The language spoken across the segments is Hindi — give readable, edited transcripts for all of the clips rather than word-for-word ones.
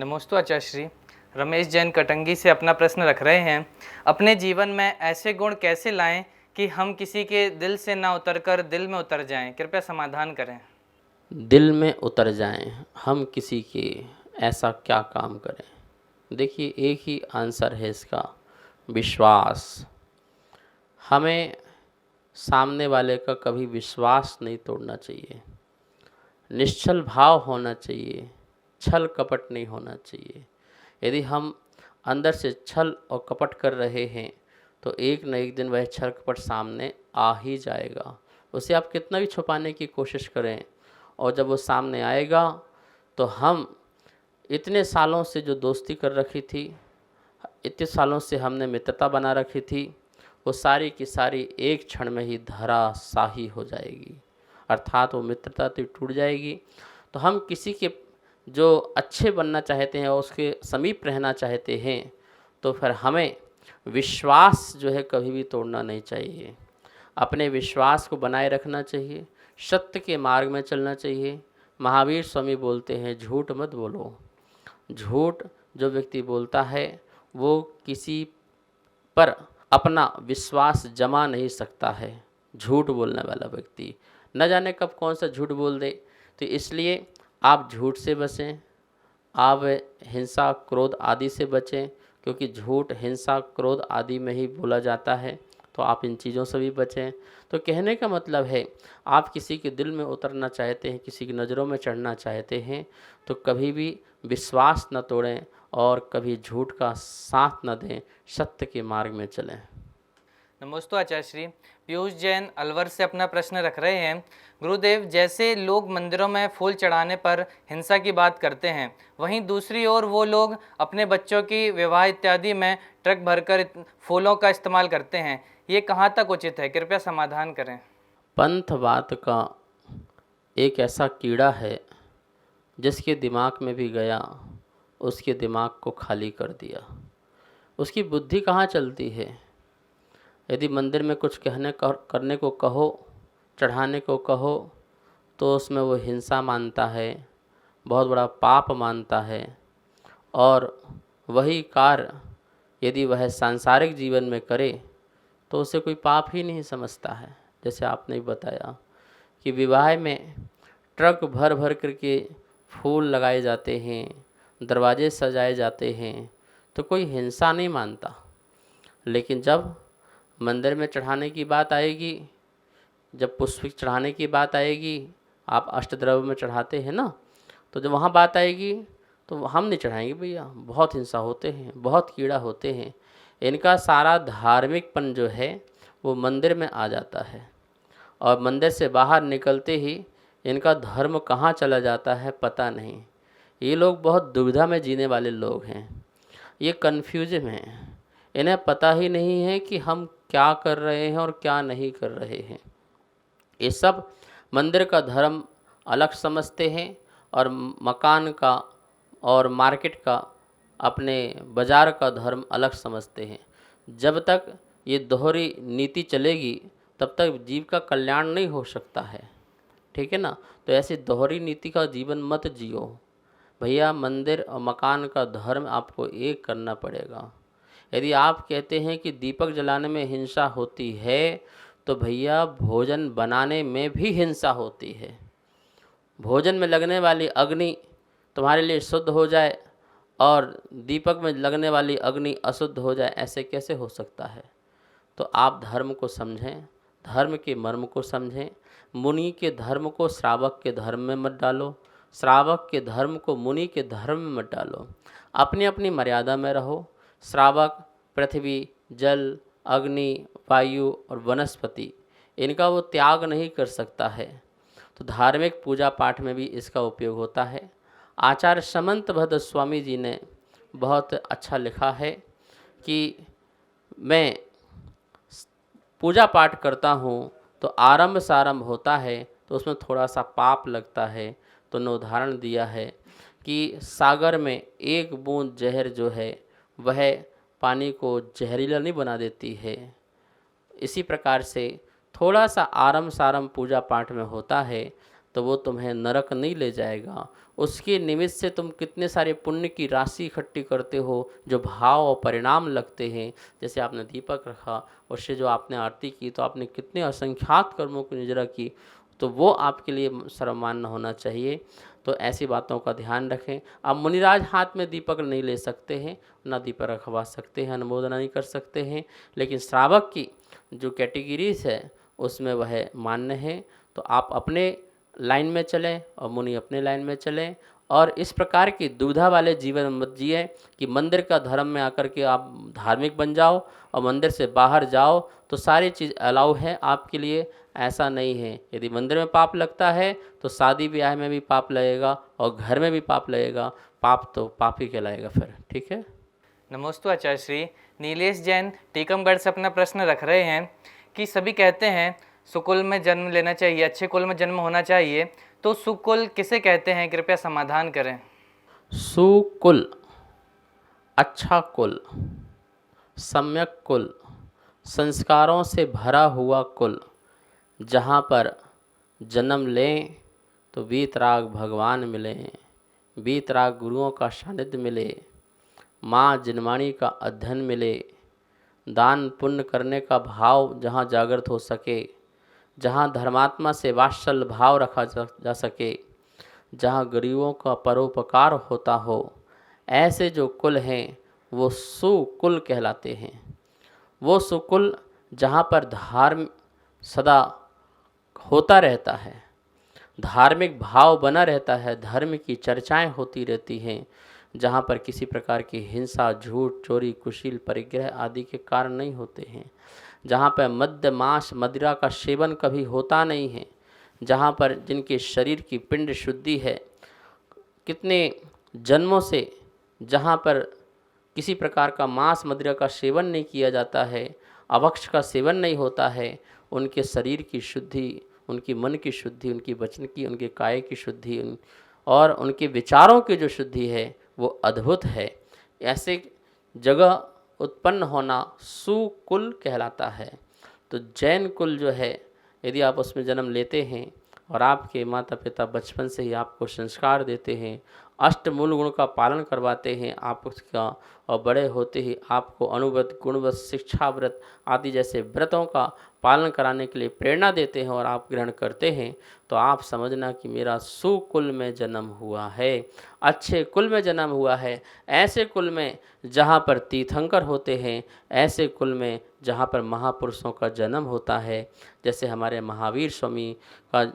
नमोस्तु आचार्य श्री। रमेश जैन कटंगी से अपना प्रश्न रख रहे हैं। अपने जीवन में ऐसे गुण कैसे लाएं कि हम किसी के दिल से ना उतरकर दिल में उतर जाएं? कृपया समाधान करें। दिल में उतर जाएं, हम किसी के ऐसा क्या काम करें? देखिए, एक ही आंसर है इसका, विश्वास। हमें सामने वाले का कभी विश्वास नहीं तोड़ना चाहिए। निश्चल भाव होना चाहिए, छल कपट नहीं होना चाहिए। यदि हम अंदर से छल और कपट कर रहे हैं तो एक न एक दिन वह छल कपट सामने आ ही जाएगा। उसे आप कितना भी छुपाने की कोशिश करें, और जब वो सामने आएगा तो हम इतने सालों से जो दोस्ती कर रखी थी, इतने सालों से हमने मित्रता बना रखी थी, वो सारी की सारी एक क्षण में ही धराशाही हो जाएगी। अर्थात वो मित्रता तो टूट जाएगी। तो हम किसी के जो अच्छे बनना चाहते हैं और उसके समीप रहना चाहते हैं, तो फिर हमें विश्वास जो है कभी भी तोड़ना नहीं चाहिए। अपने विश्वास को बनाए रखना चाहिए, सत्य के मार्ग में चलना चाहिए। महावीर स्वामी बोलते हैं, झूठ मत बोलो। झूठ जो व्यक्ति बोलता है वो किसी पर अपना विश्वास जमा नहीं सकता है। झूठ बोलने वाला व्यक्ति न जाने कब कौन सा झूठ बोल दे। तो इसलिए आप झूठ से बचें, आप हिंसा क्रोध आदि से बचें, क्योंकि झूठ हिंसा क्रोध आदि में ही बोला जाता है। तो आप इन चीज़ों से भी बचें। तो कहने का मतलब है, आप किसी के दिल में उतरना चाहते हैं, किसी की नज़रों में चढ़ना चाहते हैं, तो कभी भी विश्वास न तोड़ें और कभी झूठ का साथ न दें, सत्य के मार्ग में चलें। नमोस्तु आचार्य श्री। पीयूष जैन अलवर से अपना प्रश्न रख रहे हैं। गुरुदेव, जैसे लोग मंदिरों में फूल चढ़ाने पर हिंसा की बात करते हैं, वहीं दूसरी ओर वो लोग अपने बच्चों की विवाह इत्यादि में ट्रक भरकर फूलों का इस्तेमाल करते हैं, ये कहाँ तक उचित है? कृपया समाधान करें। पंथवाद का एक ऐसा कीड़ा है जिसके दिमाग में भी गया, उसके दिमाग को खाली कर दिया। उसकी बुद्धि कहाँ चलती है? यदि मंदिर में कुछ करने को कहो, चढ़ाने को कहो, तो उसमें वो हिंसा मानता है, बहुत बड़ा पाप मानता है। और वही कार्य यदि वह सांसारिक जीवन में करे तो उसे कोई पाप ही नहीं समझता है। जैसे आपने बताया कि विवाह में ट्रक भर भर करके फूल लगाए जाते हैं, दरवाजे सजाए जाते हैं, तो कोई हिंसा नहीं मानता। लेकिन जब मंदिर में चढ़ाने की बात आएगी, जब पुष्प चढ़ाने की बात आएगी, आप अष्टद्रव्य में चढ़ाते हैं ना, तो जब वहाँ बात आएगी तो हम नहीं चढ़ाएंगे भैया, बहुत हिंसा होते हैं, बहुत कीड़ा होते हैं। इनका सारा धार्मिकपन जो है वो मंदिर में आ जाता है, और मंदिर से बाहर निकलते ही इनका धर्म कहाँ चला जाता है पता नहीं। ये लोग बहुत दुविधा में जीने वाले लोग हैं, ये कन्फ्यूजन हैं। इन्हें पता ही नहीं है कि हम क्या कर रहे हैं और क्या नहीं कर रहे हैं। ये सब मंदिर का धर्म अलग समझते हैं और मकान का और मार्केट का, अपने बाज़ार का धर्म अलग समझते हैं। जब तक ये दोहरी नीति चलेगी तब तक जीव का कल्याण नहीं हो सकता है, ठीक है ना। तो ऐसी दोहरी नीति का जीवन मत जियो भैया। मंदिर और मकान का धर्म आपको एक करना पड़ेगा। यदि आप कहते हैं कि दीपक जलाने में हिंसा होती है, तो भैया भोजन बनाने में भी हिंसा होती है। भोजन में लगने वाली अग्नि तुम्हारे लिए शुद्ध हो जाए और दीपक में लगने वाली अग्नि अशुद्ध हो जाए, ऐसे कैसे हो सकता है? तो आप धर्म को समझें, धर्म के मर्म को समझें। मुनि के धर्म को श्रावक के धर्म में मत डालो, श्रावक के धर्म को मुनि के धर्म में मत डालो। अपनी अपनी मर्यादा में रहो। श्रावक पृथ्वी, जल, अग्नि, वायु और वनस्पति, इनका वो त्याग नहीं कर सकता है। तो धार्मिक पूजा पाठ में भी इसका उपयोग होता है। आचार्य समंत भद्र स्वामी जी ने बहुत अच्छा लिखा है कि मैं पूजा पाठ करता हूँ तो आरंभ सारंभ होता है तो उसमें थोड़ा सा पाप लगता है। तो उन्होंने उदाहरण दिया है कि सागर में एक बूंद जहर जो है वह पानी को जहरीला नहीं बना देती है। इसी प्रकार से थोड़ा सा आरंभ सारंभ पूजा पाठ में होता है, तो वो तुम्हें नरक नहीं ले जाएगा। उसके निमित्त से तुम कितने सारे पुण्य की राशि इकट्ठी करते हो, जो भाव और परिणाम लगते हैं। जैसे आपने दीपक रखा, उससे जो आपने आरती की, तो आपने कितने असंख्यात कर्मों की निजरा की, तो वो आपके लिए सर्वमान्य होना चाहिए। तो ऐसी बातों का ध्यान रखें। अब मुनिराज हाथ में दीपक नहीं ले सकते हैं, ना दीपक रखवा सकते हैं, अनुमोदना नहीं कर सकते हैं, लेकिन श्रावक की जो कैटेगरीज है उसमें वह मान्य है। तो आप अपने लाइन में चलें और मुनि अपने लाइन में चलें, और इस प्रकार की दुविधा वाले जीवन मत जिए कि मंदिर का धर्म में आकर के आप धार्मिक बन जाओ और मंदिर से बाहर जाओ तो सारी चीज़ अलाउ है आपके लिए। ऐसा नहीं है। यदि मंदिर में पाप लगता है तो शादी ब्याह में भी पाप लगेगा और घर में भी पाप लगेगा। पाप तो पाप ही कहलाएगा फिर। ठीक है। नमोस्तु आचार्य श्री। नीलेश जैन टीकमगढ़ से अपना प्रश्न रख रहे हैं कि सभी कहते हैं सुकुल में जन्म लेना चाहिए, अच्छे कुल में जन्म होना चाहिए, तो सुकुल किसे कहते हैं, कृपया समाधान करें। सुकुल, अच्छा कुल, सम्यक कुल, संस्कारों से भरा हुआ कुल, जहाँ पर जन्म लें तो वीतराग भगवान मिलें, वीतराग गुरुओं का सानिध्य मिले, माँ जिनवाणी का अध्ययन मिले, दान पुण्य करने का भाव जहाँ जागृत हो सके, जहाँ धर्मात्मा से वात्सल्य भाव रखा जा सके, जहाँ गरीबों का परोपकार होता हो, ऐसे जो कुल हैं वो सुकुल कहलाते हैं। वो सुकुल जहाँ पर धर्म सदा होता रहता है, धार्मिक भाव बना रहता है, धर्म की चर्चाएं होती रहती हैं, जहाँ पर किसी प्रकार की हिंसा, झूठ, चोरी, कुशील, परिग्रह आदि के कारण नहीं होते हैं, जहाँ पर मद्य, मांस, मदिरा का सेवन कभी होता नहीं है, जहाँ पर जिनके शरीर की पिंड शुद्धि है, कितने जन्मों से जहाँ पर किसी प्रकार का मांस, मदिरा का सेवन नहीं किया जाता है, अभक्ष का सेवन नहीं होता है, उनके शरीर की शुद्धि, उनकी मन की शुद्धि, उनकी वचन की, उनके काया की शुद्धि और उनके विचारों की जो शुद्धि है वो अद्भुत है। ऐसे जगह उत्पन्न होना सुकुल कहलाता है। तो जैन कुल जो है, यदि आप उसमें जन्म लेते हैं और आपके माता पिता बचपन से ही आपको संस्कार देते हैं, अष्टमूल गुण का पालन करवाते हैं आप उसका, और बड़े होते ही आपको अनुव्रत, गुणव्रत, शिक्षाव्रत आदि जैसे व्रतों का पालन कराने के लिए प्रेरणा देते हैं और आप ग्रहण करते हैं, तो आप समझना कि मेरा सुकुल में जन्म हुआ है, अच्छे कुल में जन्म हुआ है। ऐसे कुल में जहाँ पर तीर्थंकर होते हैं, ऐसे कुल में जहाँ पर महापुरुषों का जन्म होता है, जैसे हमारे महावीर स्वामी का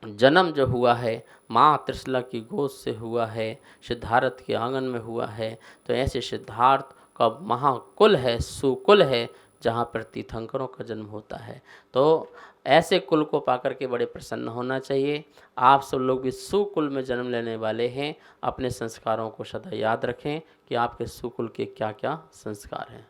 जन्म जो हुआ है माँ त्रिशला की गोद से हुआ है, सिद्धार्थ के आंगन में हुआ है, तो ऐसे सिद्धार्थ का महाकुल है, सुकुल है, जहाँ पर तीर्थंकरों का जन्म होता है। तो ऐसे कुल को पाकर के बड़े प्रसन्न होना चाहिए। आप सब लोग भी सुकुल में जन्म लेने वाले हैं। अपने संस्कारों को सदा याद रखें कि आपके सुकुल के क्या क्या संस्कार हैं।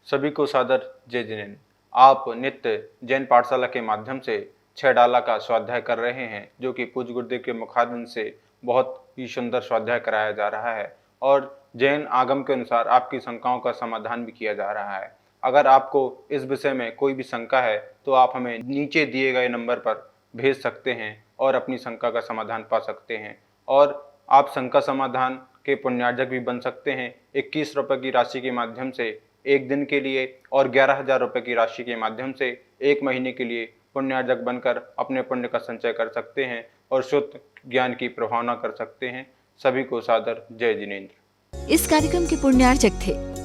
सभी को सादर जय जिनेन्द्र। आप नित्य जैन पाठशाला के माध्यम से 6 डाला का स्वाध्याय कर रहे हैं, जो कि पूज्य गुरुदेव के मुखारबिंद से बहुत ही सुंदर स्वाध्याय कराया जा रहा है और जैन आगम के अनुसार आपकी शंकाओं का समाधान भी किया जा रहा है। अगर आपको इस विषय में कोई भी शंका है तो आप हमें नीचे दिए गए नंबर पर भेज सकते हैं और अपनी शंका का समाधान पा सकते हैं। और आप शंका समाधान के पुण्यार्जक भी बन सकते हैं। 21 रुपये की राशि के माध्यम से 1 दिन के लिए और 11,000 रुपये की राशि के माध्यम से 1 महीने के लिए पुण्यार्जक बनकर अपने पुण्य का संचय कर सकते हैं और शुद्ध ज्ञान की प्रभावना कर सकते हैं। सभी को सादर जय जिनेन्द्र। इस कार्यक्रम के पुण्यार्जक थे